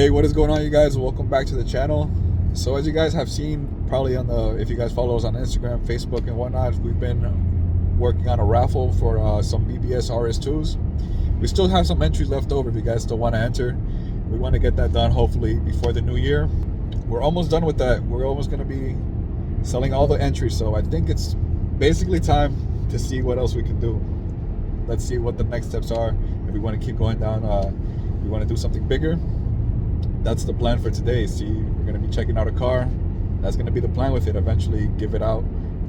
Hey, what is going on, you guys? Welcome back to the channel. So as you guys have seen probably on the, if you guys follow us on Instagram, Facebook and whatnot, we've been working on a raffle for some BBS RS2s. We still have some entries left over if you guys still want to enter. We want to get that done hopefully before the new year. We're almost done with that. We're almost going to be selling all the entries, so I think it's basically time to see what else we can do. Let's see what the next steps are. If we want to keep going down, we want to do something bigger. That's the plan for today. See, we're going to be checking out a car. That's going to be the plan with it. Eventually give it out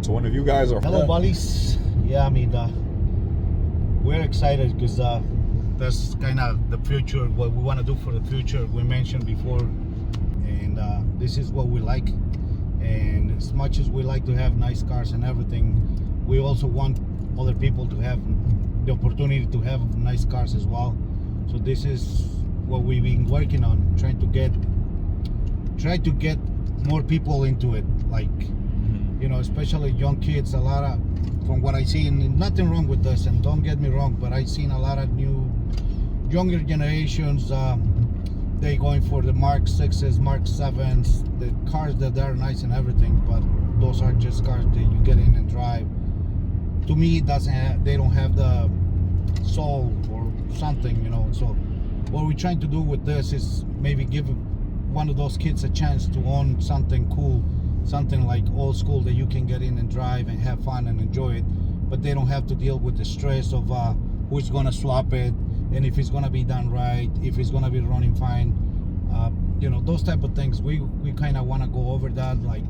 to one of you guys. Or hello, buddies. Yeah, I mean, we're excited because that's kind of the future, what we want to do for the future. We mentioned before, and this is what we like. And as much as we like to have nice cars and everything, we also want other people to have the opportunity to have nice cars as well. So this is what we've been working on, trying to get more people into it, like, you know, especially young kids. A lot of, from what I see, and nothing wrong with this, and don't get me wrong, but I've seen a lot of new younger generations, they going for the Mark 6s, Mark 7s, the cars that are nice and everything, but those are just cars that you get in and drive. To me, it doesn't have, they don't have the soul or something, you know. So what we're trying to do with this is maybe give one of those kids a chance to own something cool, something like old school that you can get in and drive and have fun and enjoy it, but they don't have to deal with the stress of who's gonna swap it, and if it's gonna be done right, if it's gonna be running fine, you know, those type of things. We kind of want to go over that, like,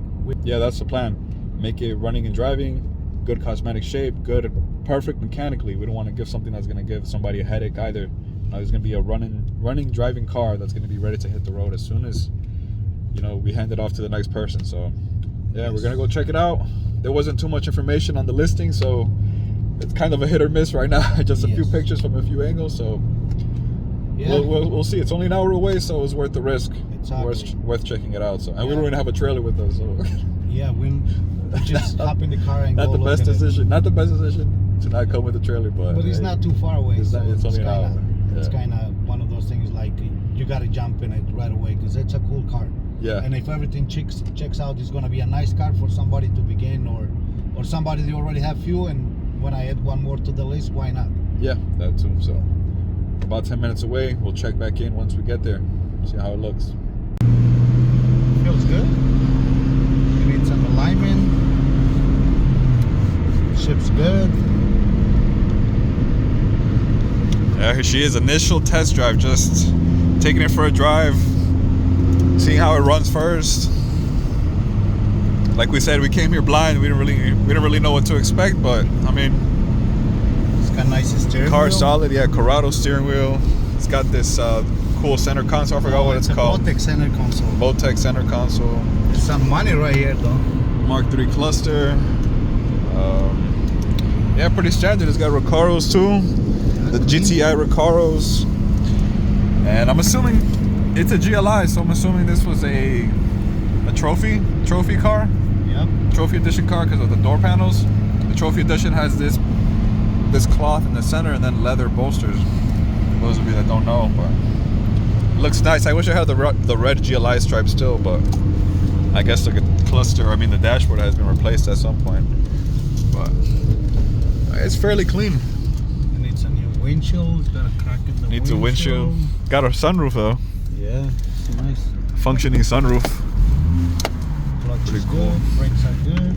yeah, that's the plan. Make it running and driving, good cosmetic shape, good, perfect mechanically. We don't want to give something that's going to give somebody a headache either. There's going to be a running driving car that's going to be ready to hit the road as soon as, you know, we hand it off to the next person. So yeah, we're going to go check it out. There wasn't too much information on the listing, so it's kind of a hit or miss right now. Just a few pictures from a few angles, so yeah, we'll see. It's only an hour away, so it's worth the risk. Exactly. Worth checking it out. So, and we don't even have a trailer with us, so yeah, we just hop in the car and not go. The best decision. Not the best decision to not come with the trailer, but it's not too far away. It's only an hour. It's kind of one of those things, like, you got to jump in it right away because it's a cool car. Yeah. And if everything checks out, it's going to be a nice car for somebody to begin, or somebody that already have few, and when I add one more to the list, why not? Yeah, that too. So about 10 minutes away. We'll check back in once we get there. See how it looks. Feels good. It needs some alignment. Ship's good. Yeah, here she is. Initial test drive. Just taking it for a drive, seeing how it runs first. Like we said, we came here blind. We didn't really know what to expect, but I mean, it's got nice steering car wheel. Solid. Yeah, Corrado steering wheel. It's got this cool center console. I forgot what it's called. Botec center console. Botec center console. There's some money right here, though. Mark 3 cluster. Yeah, pretty standard. It's got Recaros too. The GTI Recaros. And I'm assuming it's a GLI, so I'm assuming this was a trophy car. Yep. Trophy edition car because of the door panels. The trophy edition has this cloth in the center and then leather bolsters. For those of you that don't know, but it looks nice. I wish I had the red GLI stripe still, but I guess the cluster, the dashboard has been replaced at some point. But it's fairly clean. It needs a new windshield. It's got a crack in the Needs a windshield. Got a sunroof though. Yeah, it's nice. Functioning sunroof. Clutch is good. Brakes are good.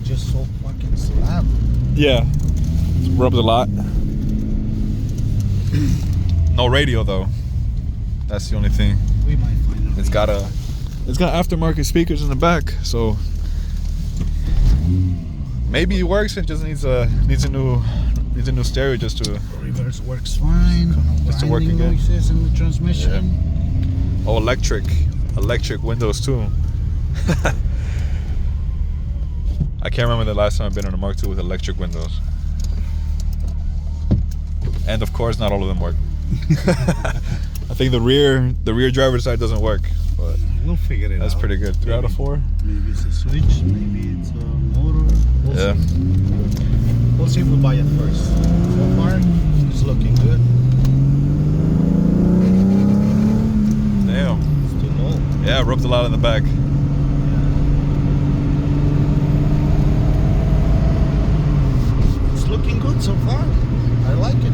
Just so fucking slap. Yeah. Rubs a lot. No radio though. That's the only thing. We might find it. It's got aftermarket speakers in the back, so maybe it works. It just needs a new stereo just to. Reverse works fine. Just to work again. Noises in the transmission. Yeah. Oh, electric windows too. I can't remember the last time I've been on a Mark II with electric windows. And of course, not all of them work. I think the rear driver's side doesn't work, but we'll figure it out. That's pretty good. 3 out of 4. Maybe it's a switch. Maybe it's a motor. Yeah. We'll see if we buy it first. So far, it's looking good. Yeah, rubbed a lot in the back. It's looking good so far. I like it.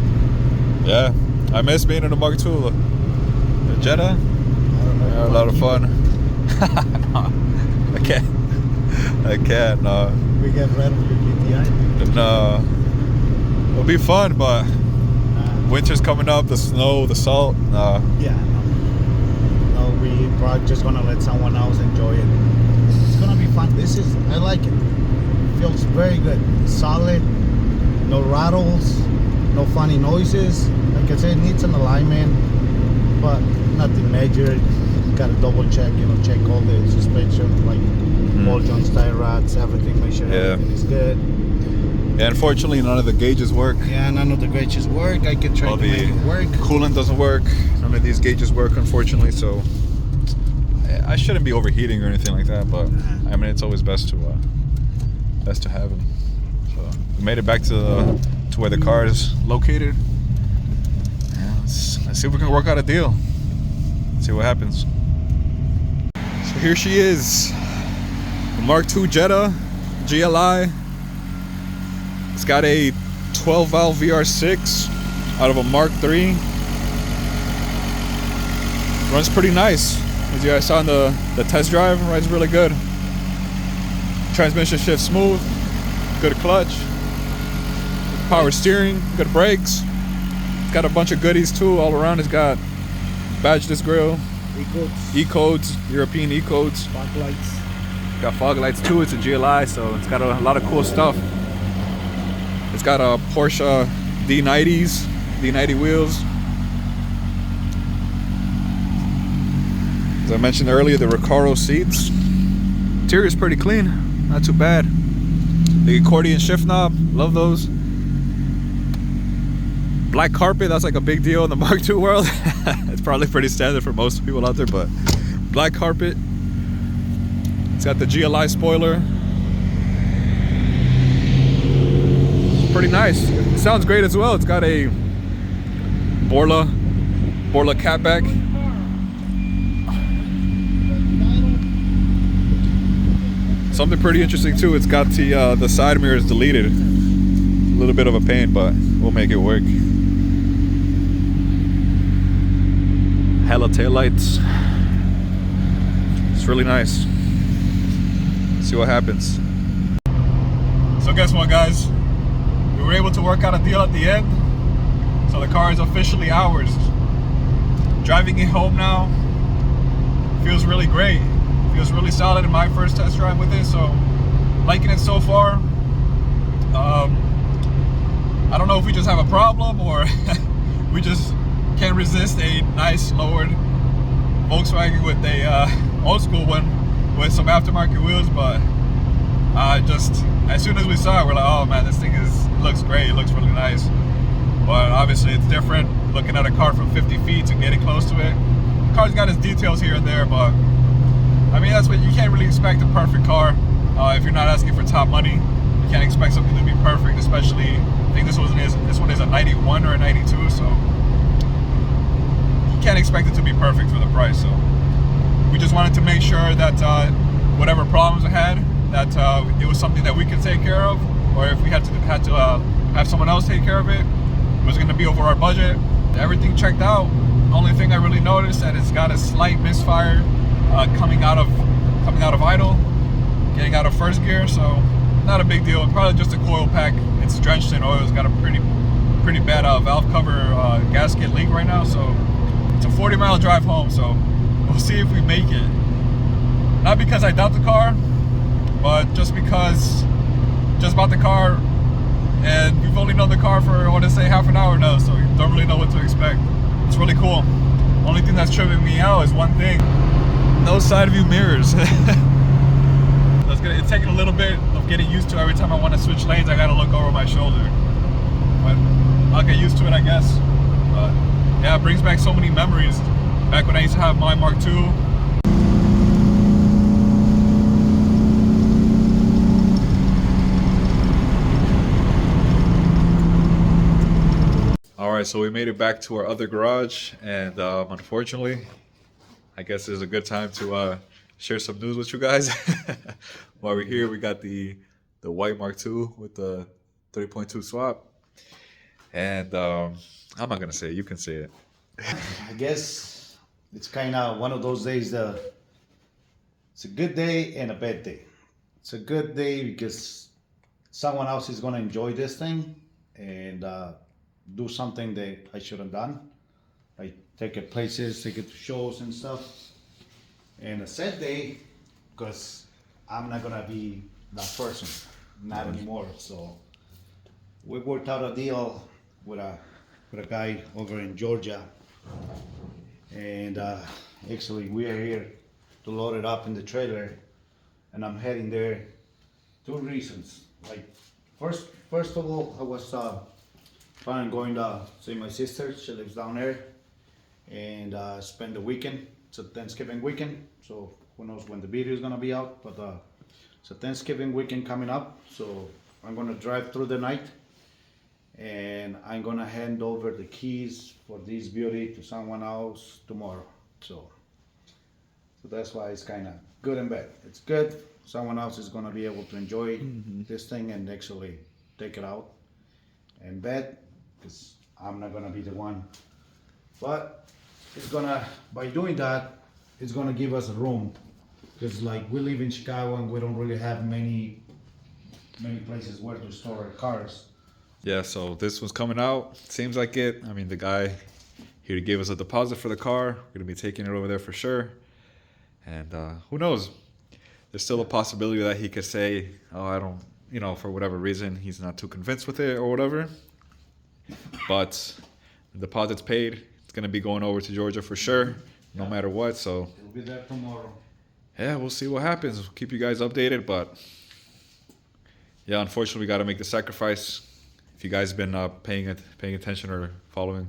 Yeah, I miss being in a Mark II. The Jetta. I don't know. Yeah, a lot of fun. No, I can't. No. We get rid of your GTI. No. It'll be fun, but winter's coming up. The snow, the salt. No. Yeah. No, we probably just gonna let someone else enjoy it. It's gonna be fun. I like it. Feels very good. Solid. No rattles. No funny noises. Like I said, it needs an alignment, but nothing major. Gotta double check, check all the suspension, like ball joints, tie rods, everything. Make sure everything is good. Yeah, unfortunately, none of the gauges work. Yeah, none of the gauges work. I can try to make it work. Coolant doesn't work. None of these gauges work, unfortunately. So I shouldn't be overheating or anything like that. But I mean, it's always best to have them. So we made it back to where the car is located. Yeah, let's see if we can work out a deal. See what happens. So here she is, the Mark II Jetta GLI. It's got a 12 valve VR6 out of a Mark III. Runs pretty nice. As you guys saw in the test drive, runs really good. Transmission shifts smooth, good clutch, power steering, good brakes. It's got a bunch of goodies too all around. It's got badgeless grille, E-codes, European E-codes. Fog lights. Got fog lights too. It's a GLI, so it's got a lot of cool stuff. It's got a Porsche D90s, D90 wheels. As I mentioned earlier, the Recaro seats. Interior is pretty clean, not too bad. The accordion shift knob, love those. Black carpet, that's like a big deal in the Mark II world. It's probably pretty standard for most people out there, but black carpet. It's got the GLI spoiler. It's pretty nice. It sounds great as well. It's got a Borla catback. Something pretty interesting too, it's got the side mirrors deleted. A little bit of a pain, but we'll make it work. Hella taillights. It's really nice. See what happens. So guess what, guys? We were able to work out a deal at the end. So the car is officially ours. Driving it home now feels really great. Feels really solid in my first test drive with it, so liking it so far. I don't know if we just have a problem or we just can't resist a nice lowered Volkswagen with a old school one with some aftermarket wheels, but just as soon as we saw it, we're like, oh man, this thing looks great, it looks really nice. But obviously it's different looking at a car from 50 feet to getting close to it. The car's got its details here and there, but I mean, that's what you can't really expect a perfect car if you're not asking for top money. You can't expect something to be perfect, especially I think this one is a 91 or a 92, so you can't expect it to be perfect for the price. So we just wanted to make sure that whatever problems I had, that it was something that we could take care of, or if we had to have someone else take care of it, it was going to be over our budget. Everything checked out. Only thing I really noticed that it's got a slight misfire. Coming out of idle, getting out of first gear, so not a big deal. Probably just a coil pack. It's drenched in oil. It's got a pretty bad valve cover gasket leak right now. So it's a 40-mile drive home. So we'll see if we make it. Not because I doubt the car, but just because just bought the car, and we've only known the car for I want to say half an hour now, so we don't really know what to expect. It's really cool. Only thing that's tripping me out is one thing. No side view mirrors. It's taking a little bit of getting used to. Every time I want to switch lanes, I gotta look over my shoulder. But I'll get used to it, I guess. But yeah, it brings back so many memories. Back when I used to have my Mark II. All right, so we made it back to our other garage, and unfortunately, I guess it's a good time to share some news with you guys. While we're here, we got the white Mark II with the 3.2 swap, and I'm not gonna say it. You can say it. I guess it's kind of one of those days that it's a good day and a bad day. It's a good day because someone else is going to enjoy this thing and do something that I should have done. Like take it places, take it to shows and stuff. And a sad day because I'm not going to be that person, not anymore. So we worked out a deal with a guy over in Georgia, and actually we are here to load it up in the trailer, and I'm heading there. Two reasons. Like first of all, I was planning going to see my sister. She lives down there, and spend the weekend. It's a Thanksgiving weekend, so who knows when the video is gonna be out, but it's a Thanksgiving weekend coming up, so I'm gonna drive through the night, and I'm gonna hand over the keys for this beauty to someone else tomorrow. So that's why it's kind of good and bad. It's good. Someone else is gonna be able to enjoy this thing and actually take it out. And bad, because I'm not gonna be the one. But it's gonna, by doing that, it's gonna give us a room. Because like we live in Chicago and we don't really have many places where to store our cars. Yeah, so this one's coming out. Seems like it. I mean, the guy here gave us a deposit for the car. We're gonna be taking it over there for sure. And who knows? There's still a possibility that he could say, "Oh, I don't," for whatever reason, he's not too convinced with it or whatever. But the deposit's paid. It's gonna be going over to Georgia for sure, no matter what. So It'll be there tomorrow. yeah, we'll see what happens. We'll keep you guys updated. But yeah, unfortunately, we got to make the sacrifice. If you guys been paying attention or following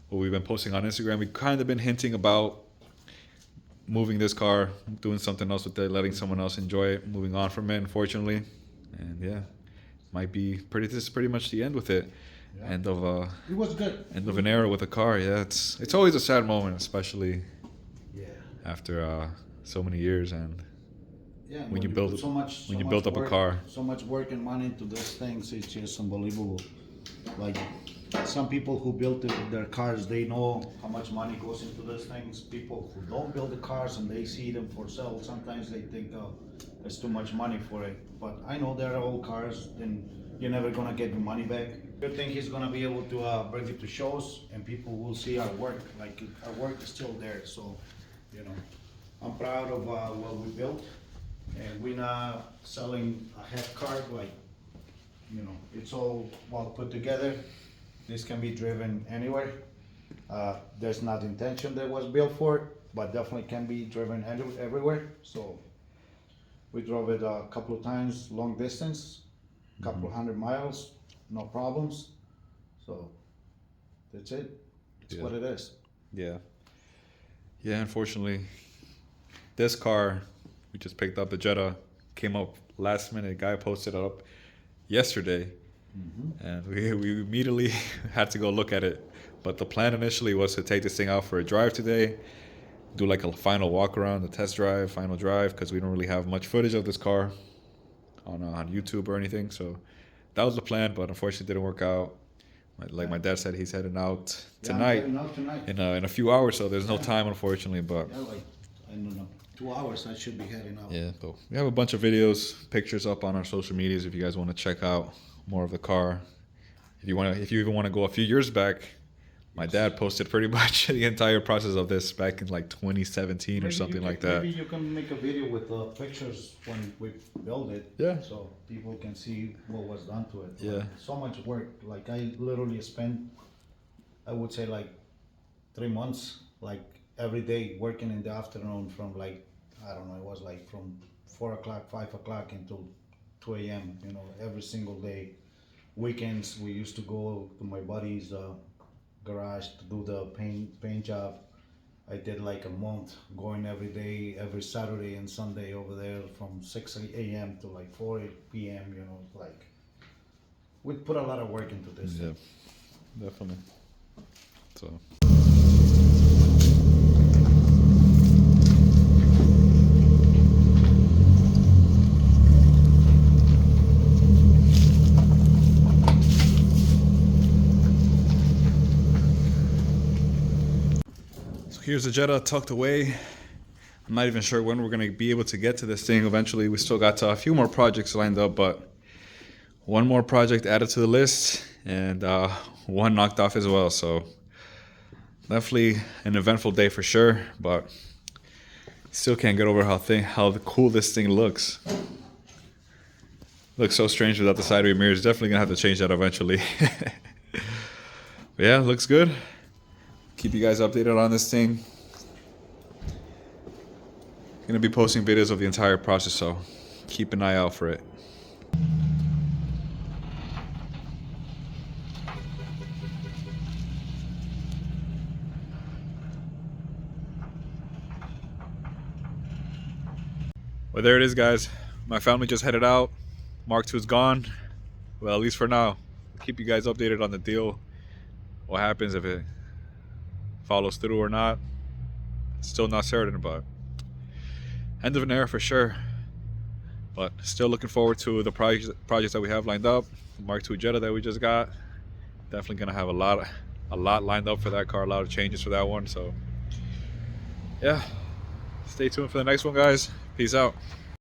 what we've been posting on Instagram, we've kind of been hinting about moving this car, doing something else with it, letting someone else enjoy it, moving on from it, unfortunately. And yeah, this is pretty much the end with it. Yeah. End of It was good. end of an era with a car. Yeah, it's always a sad moment, especially Yeah. after so many years. And Yeah, when you put build up a car. so much work and money into these things, it's just unbelievable. Like some people who built their cars, they know how much money goes into these things. People who don't build the cars and they see them for sale, sometimes they think, oh, there's too much money for it. But I know they're old cars, and you're never gonna get your money back. Good thing he's gonna be able to bring it to shows, and people will see our work. Like our work is still there, so I'm proud of what we built. And we're not selling a half car, like, it's all well put together. This can be driven anywhere. There's not intention that was built for it, but definitely can be driven everywhere. So we drove it a couple of times, long distance, a couple of 100 miles, no problems. So that's it. It's what it is. Yeah. Yeah, unfortunately, this car we just picked up, the Jetta, came up last minute. A guy posted it up yesterday, and we immediately had to go look at it. But the plan initially was to take this thing out for a drive today, do like a final walk around, final drive, because we don't really have much footage of this car on YouTube or anything. So that was the plan, but unfortunately it didn't work out. Like my dad said, he's heading out tonight, in a few hours, so there's no time, unfortunately. But yeah, like, I don't know, 2 hours I should be heading out. yeah, but we have a bunch of videos, pictures up on our social medias if you guys want to check out more of the car. If you even want to go a few years back, my dad posted pretty much the entire process of this back in like 2017 or something like that. Maybe you can make a video with pictures when we build it. Yeah. So people can see what was done to it. Yeah. Like, so much work. Like I literally spent, I would say like 3 months, like every day working in the afternoon from like, I don't know, it was like from 4 o'clock, 5 o'clock until 2 a.m., every single day. Weekends, we used to go to my buddy's garage to do the paint job. I did like a month going every day, every Saturday and Sunday over there from 6 a.m. to like 4 p.m. Like we put a lot of work into this. Yeah, definitely. So here's the Jetta tucked away. I'm not even sure when we're going to be able to get to this thing eventually. We still got a few more projects lined up, but one more project added to the list and one knocked off as well. So definitely an eventful day for sure, but still can't get over how cool this thing looks. Looks so strange without the side view mirrors. Definitely gonna have to change that eventually. But yeah, looks good. Keep you guys updated on this thing. Gonna be posting videos of the entire process, so keep an eye out for it. Well, there it is, guys. My family just headed out. Mark II's gone. Well, at least for now. I'll keep you guys updated on the deal. What happens if it follows through or not. Still not certain, but end of an era for sure. But still looking forward to the projects that we have lined up. Mark II Jetta that we just got. Definitely gonna have a lot lined up for that car. A lot of changes for that one. So yeah, stay tuned for the next one, guys. Peace out.